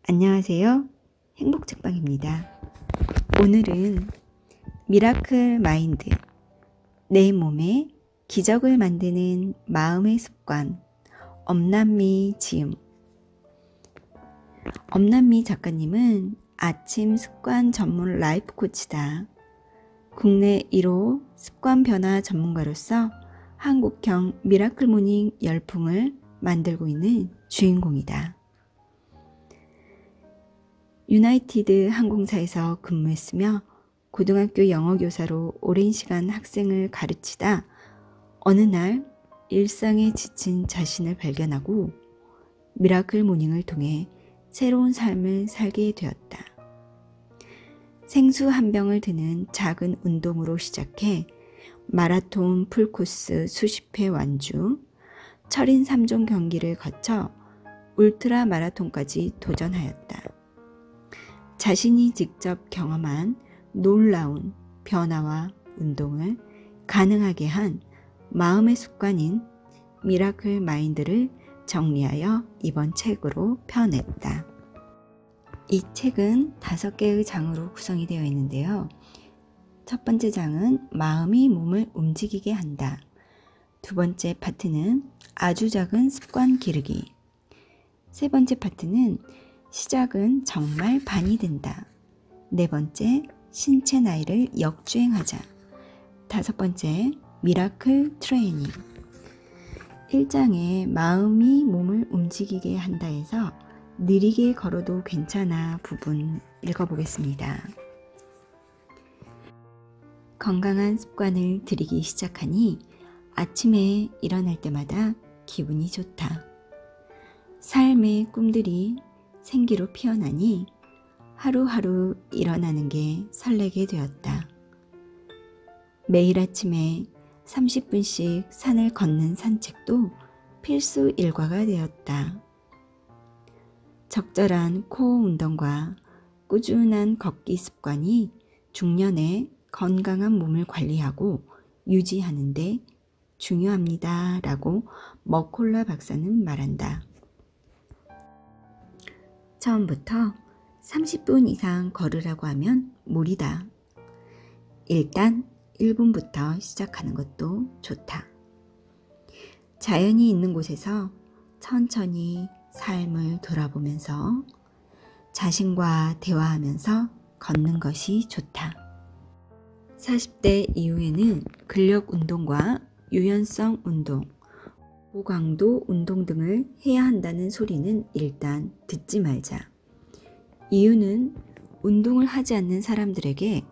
안녕하세요. 행복책방입니다. 오늘은 미라클 마인드, 내 몸에 기적을 만드는 마음의 습관, 엄남미 지음. 엄남미 작가님은 아침 습관 전문 라이프 코치다. 국내 1호 습관 변화 전문가로서 한국형 미라클 모닝 열풍을 만들고 있는 주인공이다. 유나이티드 항공사에서 근무했으며 고등학교 영어교사로 오랜 시간 학생을 가르치다 어느 날 일상에 지친 자신을 발견하고 미라클 모닝을 통해 새로운 삶을 살게 되었다. 생수 한 병을 드는 작은 운동으로 시작해 마라톤 풀코스 수십 회 완주, 철인 3종 경기를 거쳐 울트라 마라톤까지 도전하였다. 자신이 직접 경험한 놀라운 변화와 운동을 가능하게 한 마음의 습관인 미라클 마인드를 정리하여 이번 책으로 펴냈다. 이 책은 5개의 장으로 구성이 되어 있는데요. 첫 번째 장은 마음이 몸을 움직이게 한다. 두 번째 파트는 아주 작은 습관 기르기. 세 번째 파트는 시작은 정말 반이 된다. 네 번째, 신체 나이를 역주행하자. 다섯 번째, 미라클 트레이닝. 1장에 마음이 몸을 움직이게 한다 해서 느리게 걸어도 괜찮아 부분 읽어보겠습니다. 건강한 습관을 들이기 시작하니 아침에 일어날 때마다 기분이 좋다. 삶의 꿈들이 생기로 피어나니 하루하루 일어나는 게 설레게 되었다. 매일 아침에 30분씩 산을 걷는 산책도 필수 일과가 되었다. 적절한 코어 운동과 꾸준한 걷기 습관이 중년에 건강한 몸을 관리하고 유지하는 데 중요합니다. 라고 머콜라 박사는 말한다. 처음부터 30분 이상 걸으라고 하면 무리다. 일단 1분부터 시작하는 것도 좋다. 자연이 있는 곳에서 천천히 삶을 돌아보면서 자신과 대화하면서 걷는 것이 좋다. 40대 이후에는 근력 운동과 유연성 운동, 고강도 운동 등을 해야 한다는 소리는 일단 듣지 말자. 이유는 운동을 하지 않는 사람들에게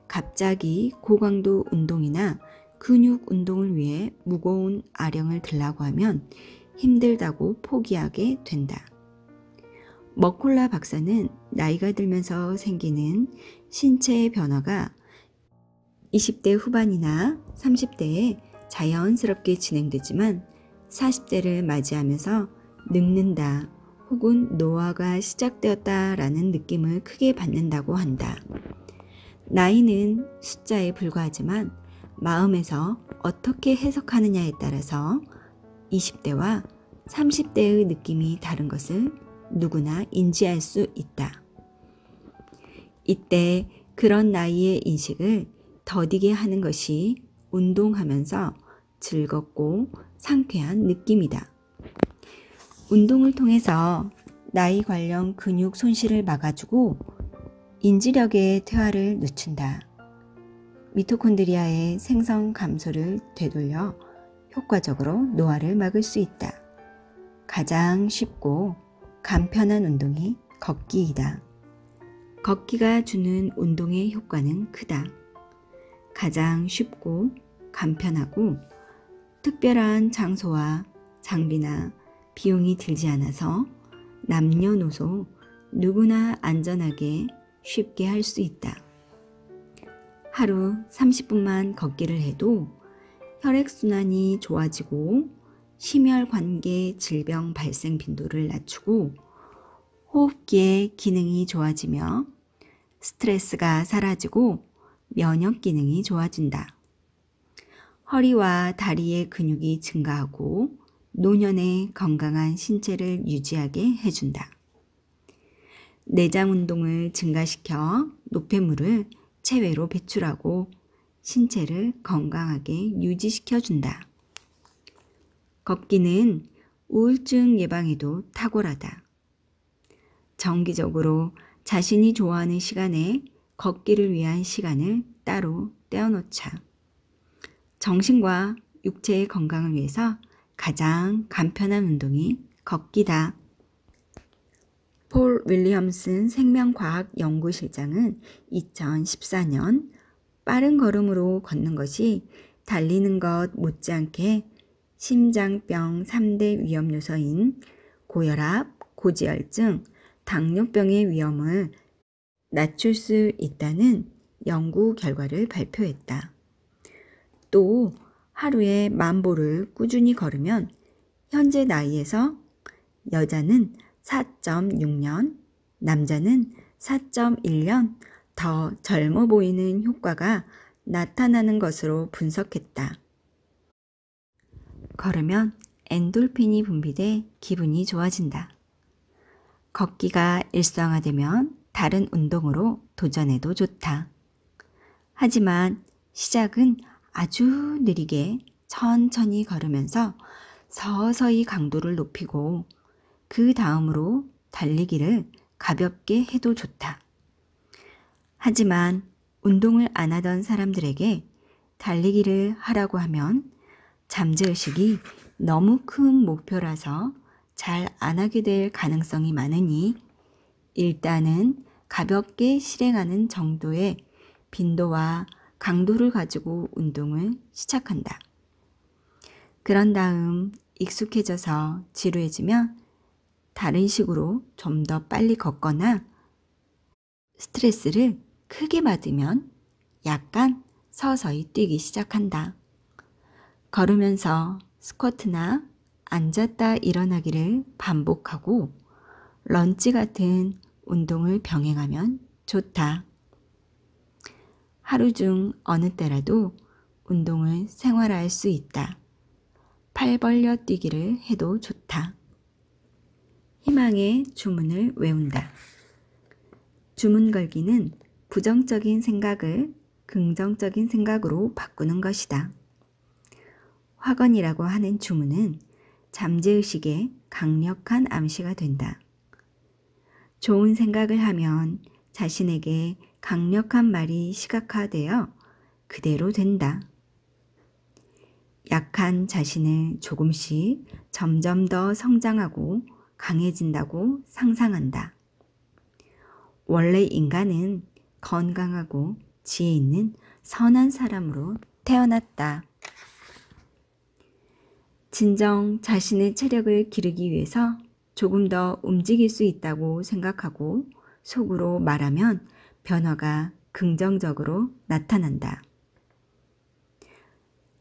갑자기 고강도 운동이나 근육 운동을 위해 무거운 아령을 들라고 하면 힘들다고 포기하게 된다. 머콜라 박사는 나이가 들면서 생기는 신체의 변화가 20대 후반이나 30대에 자연스럽게 진행되지만 40대를 맞이하면서 늙는다 혹은 노화가 시작되었다라는 느낌을 크게 받는다고 한다. 나이는 숫자에 불과하지만 마음에서 어떻게 해석하느냐에 따라서 20대와 30대의 느낌이 다른 것을 누구나 인지할 수 있다. 이때 그런 나이의 인식을 더디게 하는 것이 운동하면서 즐겁고 상쾌한 느낌이다. 운동을 통해서 나이 관련 근육 손실을 막아주고 인지력의 퇴화를 늦춘다. 미토콘드리아의 생성 감소를 되돌려 효과적으로 노화를 막을 수 있다. 가장 쉽고 간편한 운동이 걷기이다. 걷기가 주는 운동의 효과는 크다. 가장 쉽고 간편하고 특별한 장소와 장비나 비용이 들지 않아서 남녀노소 누구나 안전하게 쉽게 할 수 있다. 하루 30분만 걷기를 해도 혈액순환이 좋아지고 심혈관계 질병 발생 빈도를 낮추고 호흡기의 기능이 좋아지며 스트레스가 사라지고 면역 기능이 좋아진다. 허리와 다리의 근육이 증가하고 노년의 건강한 신체를 유지하게 해준다. 내장 운동을 증가시켜 노폐물을 체외로 배출하고 신체를 건강하게 유지시켜준다. 걷기는 우울증 예방에도 탁월하다. 정기적으로 자신이 좋아하는 시간에 걷기를 위한 시간을 따로 떼어놓자. 정신과 육체의 건강을 위해서 가장 간편한 운동이 걷기다. 폴 윌리엄슨 생명과학연구실장은 2014년 빠른 걸음으로 걷는 것이 달리는 것 못지않게 심장병 3대 위험 요소인 고혈압, 고지혈증, 당뇨병의 위험을 낮출 수 있다는 연구 결과를 발표했다. 또 하루에 10,000보를 꾸준히 걸으면 현재 나이에서 여자는 4.6년, 남자는 4.1년 더 젊어 보이는 효과가 나타나는 것으로 분석했다. 걸으면 엔돌핀이 분비돼 기분이 좋아진다. 걷기가 일상화되면 다른 운동으로 도전해도 좋다. 하지만 시작은 아주 느리게 천천히 걸으면서 서서히 강도를 높이고 그 다음으로 달리기를 가볍게 해도 좋다. 하지만 운동을 안 하던 사람들에게 달리기를 하라고 하면 잠재의식이 너무 큰 목표라서 잘 안 하게 될 가능성이 많으니 일단은 가볍게 실행하는 정도의 빈도와 강도를 가지고 운동을 시작한다. 그런 다음 익숙해져서 지루해지면 다른 식으로 좀 더 빨리 걷거나 스트레스를 크게 받으면 약간 서서히 뛰기 시작한다. 걸으면서 스쿼트나 앉았다 일어나기를 반복하고 런지 같은 운동을 병행하면 좋다. 하루 중 어느 때라도 운동을 생활화할 수 있다. 팔 벌려 뛰기를 해도 좋다. 희망의 주문을 외운다. 주문 걸기는 부정적인 생각을 긍정적인 생각으로 바꾸는 것이다. 확언이라고 하는 주문은 잠재의식의 강력한 암시가 된다. 좋은 생각을 하면 자신에게 강력한 말이 시각화되어 그대로 된다. 약한 자신을 조금씩 점점 더 성장하고 강해진다고 상상한다. 원래 인간은 건강하고 지혜 있는 선한 사람으로 태어났다. 진정 자신의 체력을 기르기 위해서 조금 더 움직일 수 있다고 생각하고 속으로 말하면 변화가 긍정적으로 나타난다.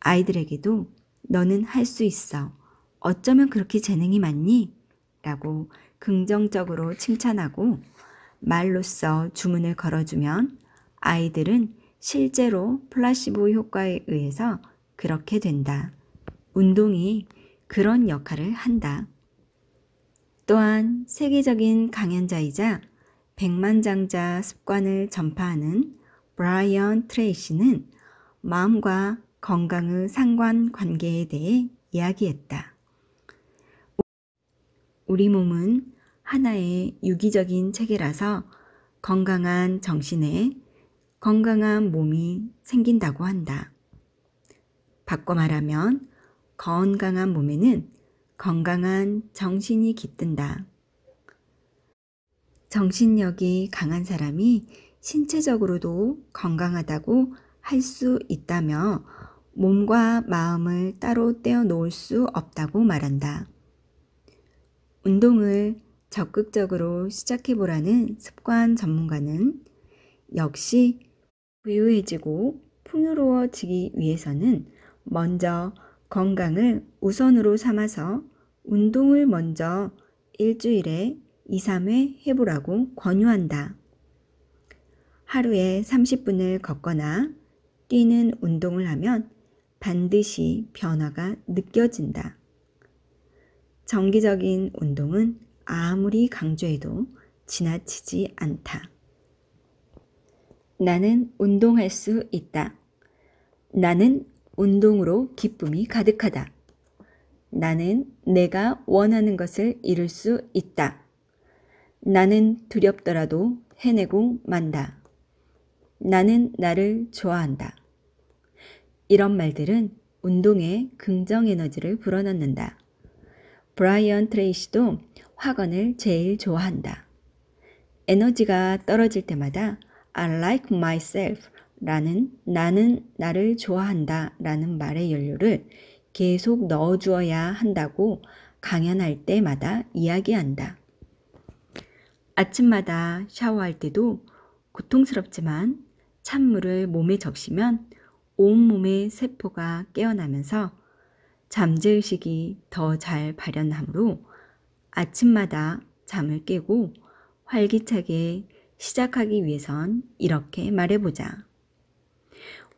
아이들에게도 너는 할 수 있어. 어쩌면 그렇게 재능이 많니? 라고 긍정적으로 칭찬하고 말로써 주문을 걸어주면 아이들은 실제로 플라시보 효과에 의해서 그렇게 된다. 운동이 그런 역할을 한다. 또한 세계적인 강연자이자 백만장자 습관을 전파하는 브라이언 트레이시는 마음과 건강의 상관관계에 대해 이야기했다. 우리 몸은 하나의 유기적인 체계라서 건강한 정신에 건강한 몸이 생긴다고 한다. 바꿔 말하면 건강한 몸에는 건강한 정신이 깃든다. 정신력이 강한 사람이 신체적으로도 건강하다고 할 수 있다며 몸과 마음을 따로 떼어 놓을 수 없다고 말한다. 운동을 적극적으로 시작해보라는 습관 전문가는 역시 부유해지고 풍요로워지기 위해서는 먼저 건강을 우선으로 삼아서 운동을 먼저 일주일에 2-3회 해보라고 권유한다. 하루에 30분을 걷거나 뛰는 운동을 하면 반드시 변화가 느껴진다. 정기적인 운동은 아무리 강조해도 지나치지 않다. 나는 운동할 수 있다. 나는 운동으로 기쁨이 가득하다. 나는 내가 원하는 것을 이룰 수 있다. 나는 두렵더라도 해내고 만다. 나는 나를 좋아한다. 이런 말들은 운동에 긍정 에너지를 불어넣는다. 브라이언 트레이시도 확언을 제일 좋아한다. 에너지가 떨어질 때마다 I like myself 라는 나는 나를 좋아한다 라는 말의 연료를 계속 넣어주어야 한다고 강연할 때마다 이야기한다. 아침마다 샤워할 때도 고통스럽지만 찬물을 몸에 적시면 온몸의 세포가 깨어나면서 잠재의식이 더 잘 발현하므로 아침마다 잠을 깨고 활기차게 시작하기 위해선 이렇게 말해보자.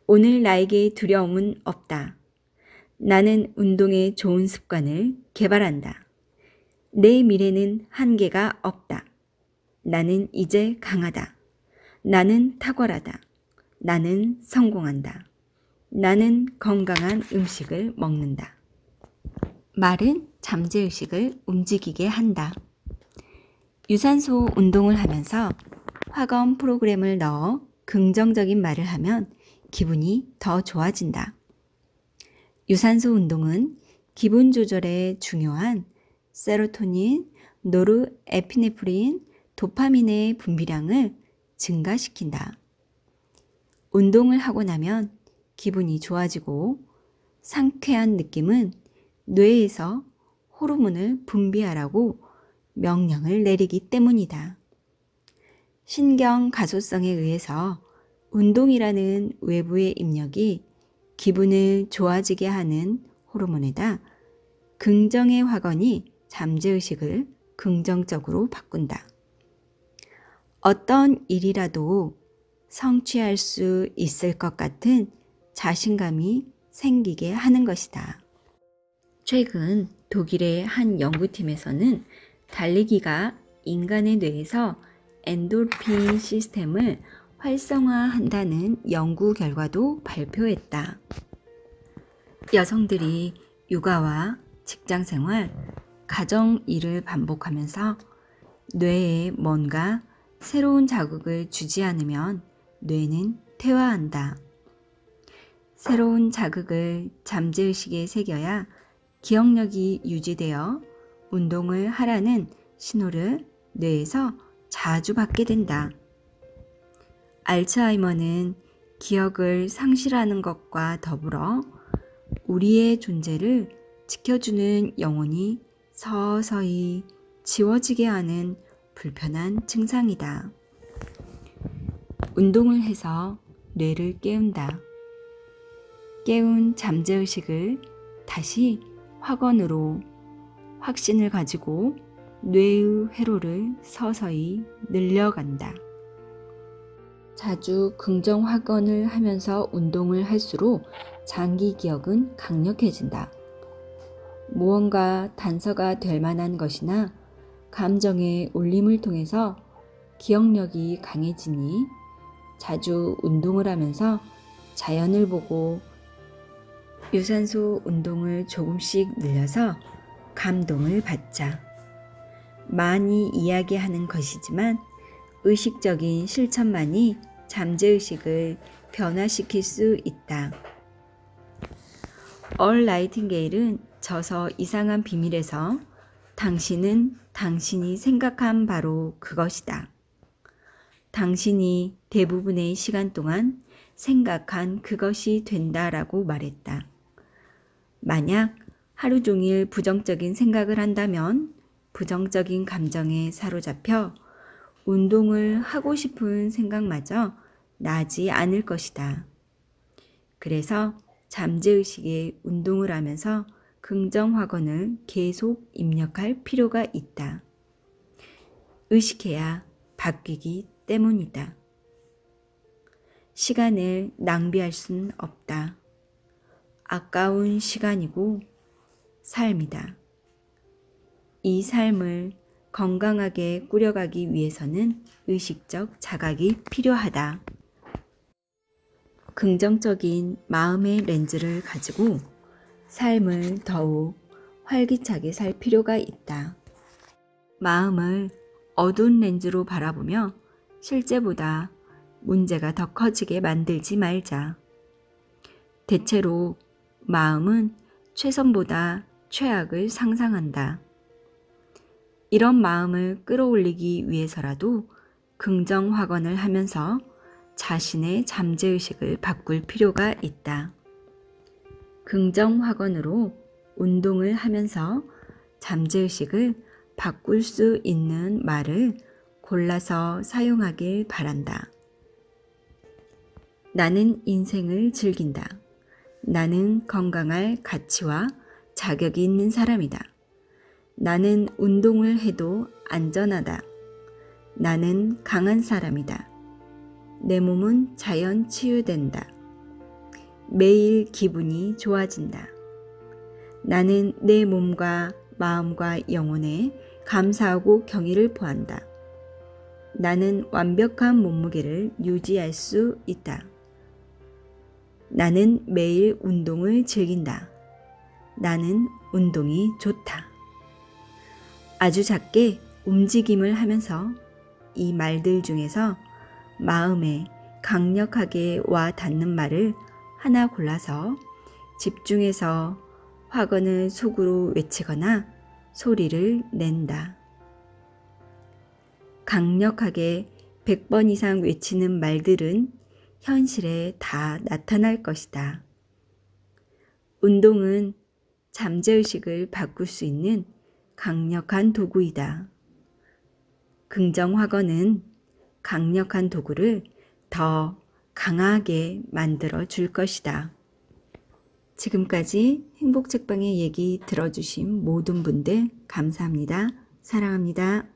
오늘 나에게 두려움은 없다. 나는 운동의 좋은 습관을 개발한다. 내 미래는 한계가 없다. 나는 이제 강하다. 나는 탁월하다. 나는 성공한다. 나는 건강한 음식을 먹는다. 말은 잠재의식을 움직이게 한다. 유산소 운동을 하면서 확언 프로그램을 넣어 긍정적인 말을 하면 기분이 더 좋아진다. 유산소 운동은 기분 조절에 중요한 세로토닌, 노르에피네프린, 도파민의 분비량을 증가시킨다. 운동을 하고 나면 기분이 좋아지고 상쾌한 느낌은 뇌에서 호르몬을 분비하라고 명령을 내리기 때문이다. 신경 가소성에 의해서 운동이라는 외부의 입력이 기분을 좋아지게 하는 호르몬에다 긍정의 확언이 잠재의식을 긍정적으로 바꾼다. 어떤 일이라도 성취할 수 있을 것 같은 자신감이 생기게 하는 것이다. 최근 독일의 한 연구팀에서는 달리기가 인간의 뇌에서 엔도르핀 시스템을 활성화한다는 연구 결과도 발표했다. 여성들이 육아와 직장생활, 가정 일을 반복하면서 뇌에 뭔가 새로운 자극을 주지 않으면 뇌는 퇴화한다. 새로운 자극을 잠재의식에 새겨야 기억력이 유지되어 운동을 하라는 신호를 뇌에서 자주 받게 된다. 알츠하이머는 기억을 상실하는 것과 더불어 우리의 존재를 지켜주는 영혼이 서서히 지워지게 하는 불편한 증상이다. 운동을 해서 뇌를 깨운다. 깨운 잠재의식을 다시 확언으로 확신을 가지고 뇌의 회로를 서서히 늘려간다. 자주 긍정 확언을 하면서 운동을 할수록 장기 기억은 강력해진다. 무언가 단서가 될 만한 것이나 감정의 울림을 통해서 기억력이 강해지니 자주 운동을 하면서 자연을 보고 유산소 운동을 조금씩 늘려서 감동을 받자. 많이 이야기하는 것이지만 의식적인 실천만이 잠재의식을 변화시킬 수 있다. 얼 나이팅게일은 저서 이상한 비밀에서 당신은 당신이 생각한 바로 그것이다. 당신이 대부분의 시간 동안 생각한 그것이 된다라고 말했다. 만약 하루 종일 부정적인 생각을 한다면 부정적인 감정에 사로잡혀 운동을 하고 싶은 생각마저 나지 않을 것이다. 그래서 잠재의식에 운동을 하면서 긍정 확언을 계속 입력할 필요가 있다. 의식해야 바뀌기 때문이다. 시간을 낭비할 순 없다. 아까운 시간이고 삶이다. 이 삶을 건강하게 꾸려가기 위해서는 의식적 자각이 필요하다. 긍정적인 마음의 렌즈를 가지고 삶을 더욱 활기차게 살 필요가 있다. 마음을 어두운 렌즈로 바라보며 실제보다 문제가 더 커지게 만들지 말자. 대체로 마음은 최선보다 최악을 상상한다. 이런 마음을 끌어올리기 위해서라도 긍정 확언을 하면서 자신의 잠재의식을 바꿀 필요가 있다. 긍정 확언으로 운동을 하면서 잠재의식을 바꿀 수 있는 말을 골라서 사용하길 바란다. 나는 인생을 즐긴다. 나는 건강할 가치와 자격이 있는 사람이다. 나는 운동을 해도 안전하다. 나는 강한 사람이다. 내 몸은 자연 치유된다. 매일 기분이 좋아진다. 나는 내 몸과 마음과 영혼에 감사하고 경의를 표한다. 나는 완벽한 몸무게를 유지할 수 있다. 나는 매일 운동을 즐긴다. 나는 운동이 좋다. 아주 작게 움직임을 하면서 이 말들 중에서 마음에 강력하게 와 닿는 말을 하나 골라서 집중해서 확언을 속으로 외치거나 소리를 낸다. 강력하게 100번 이상 외치는 말들은 현실에 다 나타날 것이다. 운동은 잠재의식을 바꿀 수 있는 강력한 도구이다. 긍정 확언은 강력한 도구를 더 강하게 만들어 줄 것이다. 지금까지 행복책방의 얘기 들어주신 모든 분들 감사합니다. 사랑합니다.